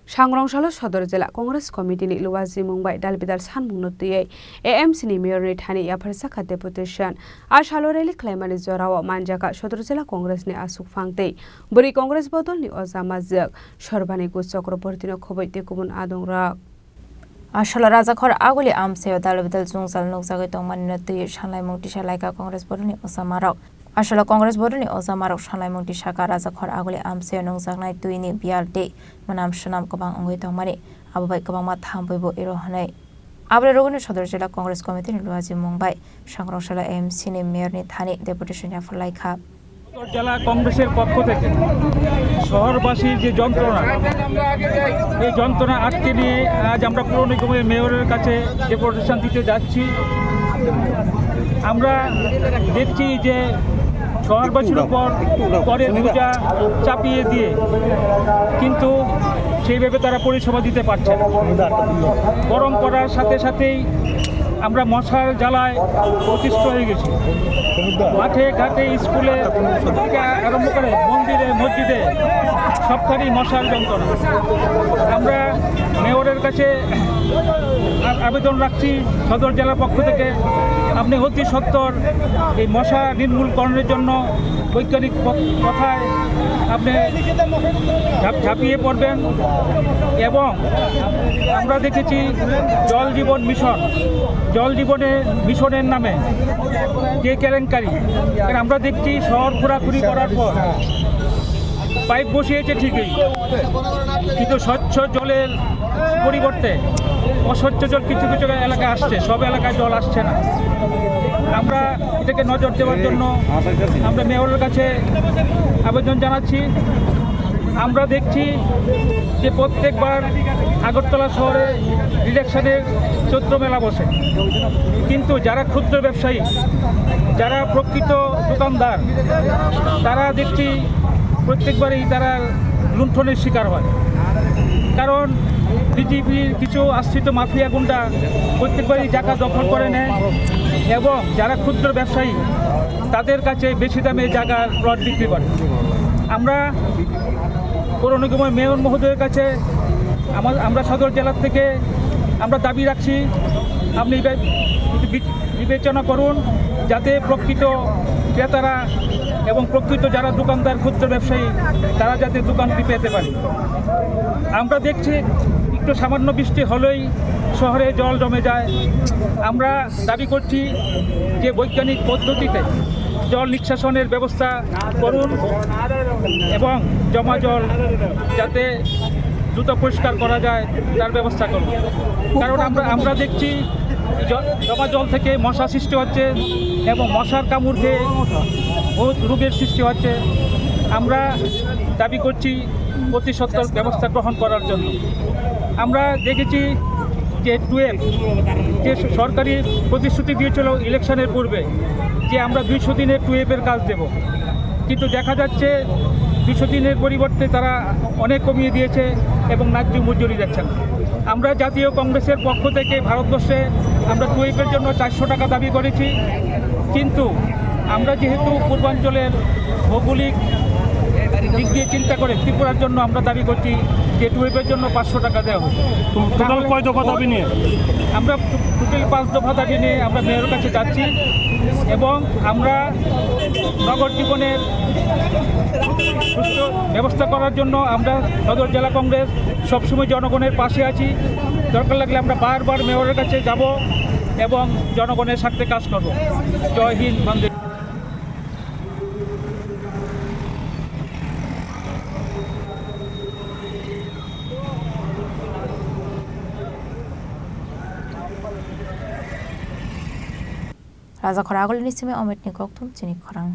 सांग्रांशालो सदर जिला Congress कमिटिनि लुवाजी Mumbai दालबिदाल सानमुंनो तुयै एएमसीनि मेयरनि थानि याफारसाखा deputation आशालो rally खालामनानै जराव मानजाका सदर जिला कांग्रेसनि आसुक फांतै बुरि कांग्रेस बदलनि अजामाजक सरबानि गु चक्रवर्तीनो खबैते गुबुन आदंराक आशाला राजाखर आगुली आमसेयो दालबिदाल जुंजाल नुकजागै तंमानिनो तुयै सानलाय मुंटिसा लायका कांग्रेस बदलनि अजामारक आशाला कांग्रेस बदलनि अजामारक सानलाय मुंटिसाका राजाखर आगुली आमसेयो नुकजागनाय तुयनि बियालते मोनाम सुनाम गोबां अंगै तंमानि आबोबाय गोबां मा थामबैबो एरहनै आब्रे रोगनि सदर जिल्ला कांग्रेस कमिटिनि लुवाजी मुंबाई सांग्रांशाला एएमसीनि मेयरनि थानि डेपुटेशन याफारलायखा জেলা কংগ্রেসের পক্ষ থেকে শহরবাসীর যে যন্ত্রণা এই যন্ত্রণা আটকে নিয়ে আজ আমরা পৌর নিগমের মেয়রের কাছে ডেপুটেশন দিতে যাচ্ছি। আমরা দেখছি যে শহরবাসীর উপর করের বোঝা চাপিয়ে দিয়ে কিন্তু সেইভাবে তারা পরিষেবা দিতে পারছে না। গরম করার সাথে সাথেই আমরা মশার জ্বালায় অতিষ্ঠ হয়ে গেছি। মাঠে ঘাটে স্কুলে থেকে আরম্ভ করে মন্দিরে মসজিদে সবখানেই মশার যন্ত্রণা। আমরা মেয়রের কাছে আবেদন রাখছি সদর জেলার পক্ষ থেকে আপনি অতি সত্বর এই মশা নির্মূলকরণের জন্য বৈজ্ঞানিক কথায় আপনি ঝাঁপিয়ে পড়বেন। এবং আমরা দেখেছি জল জীবন মিশনের নামে যে কেলেঙ্কারি আমরা দেখছি শহর ঘোরাঘুরি করার পর পাইপ বসিয়েছে ঠিকই কিন্তু স্বচ্ছ জলের পরিবর্তে অস্বচ্ছ জল কিছু কিছু এলাকায় আসছে, সব এলাকায় জল আসছে না। আমরা এটাকে নজর দেওয়ার জন্য আমরা মেয়রের কাছে আবেদন জানাচ্ছি। আমরা দেখছি যে প্রত্যেকবার আগরতলা শহরে ইলেকশনের চৈত্র মেলা বসে, কিন্তু যারা ক্ষুদ্র ব্যবসায়ী, যারা প্রকৃত দোকানদার, তারা দেখছি প্রত্যেকবারই তারা লুণ্ঠনের শিকার হয়। কারণ বিজেপির কিছু আশ্রিত মাফিয়া গুন্ডা প্রত্যেকবারই জায়গা দখল করে নেয় এবং যারা ক্ষুদ্র ব্যবসায়ী তাদের কাছে বেশি দামে জায়গার প্লট বিক্রি করে। আমরা পৌর নিগমের মেয়র মহোদয়ের কাছে আমরা সদর জেলার থেকে আমরা দাবি রাখছি আপনি বিবেচনা করুন যাতে প্রকৃত ক্রেতারা এবং প্রকৃত যারা দোকানদার ক্ষুদ্র ব্যবসায়ী তারা যাতে দোকানটি পেতে পারে। আমরা দেখছি একটু সামান্য বৃষ্টি হলেই শহরে জল জমে যায়। আমরা দাবি করছি যে বৈজ্ঞানিক পদ্ধতিতে জল নিষ্কাশনের ব্যবস্থা করুন এবং জমা জল যাতে দ্রুত পরিষ্কার করা যায় তার ব্যবস্থা করুন। কারণ আমরা দেখছি জমা জল থেকে মশা সৃষ্টি হচ্ছে এবং মশার কামড় খেয়ে বহুত রোগের সৃষ্টি হচ্ছে। আমরা দাবি করছি অতি সত্বর ব্যবস্থা গ্রহণ করার জন্য। আমরা দেখেছি যে 12 যে সরকারি প্রতিশ্রুতি দিয়েছিল ইলেকশনের পূর্বে যে আমরা 200 দিনের 12-এর কাজ দেব, কিন্তু দেখা যাচ্ছে 200 দিনের পরিবর্তে তারা অনেক কমিয়ে দিয়েছে এবং ন্যায্য মজুরি দিচ্ছে না। আমরা জাতীয় কংগ্রেসের পক্ষ থেকে ভারতবর্ষে আমরা 12-এর জন্য 400 টাকা দাবি করেছি, কিন্তু আমরা যেহেতু পূর্বাঞ্চলের ভৌগোলিক দিক দিয়ে চিন্তা করে ত্রিপুরার জন্য আমরা দাবি করছি যে 12-এর জন্য 500 টাকা দেওয়া হবে। টোটাল কয় দফা দাবি নিয়ে? আমরা টোটাল 5 দফা দাবি নিয়ে আমরা মেয়রের কাছে যাচ্ছি এবং আমরা নগর জীবনের সুস্থ ব্যবস্থা করার জন্য আমরা সদর জেলা কংগ্রেস সবসময় জনগণের পাশে আছি। দরকার লাগলে আমরা বারবার মেয়রের কাছে যাব এবং জনগণের স্বার্থে কাজ করব। জয় হিন্দ, বন্দে। राजा खरागल निसिमे अमित निकक तुम चिनी खरांग।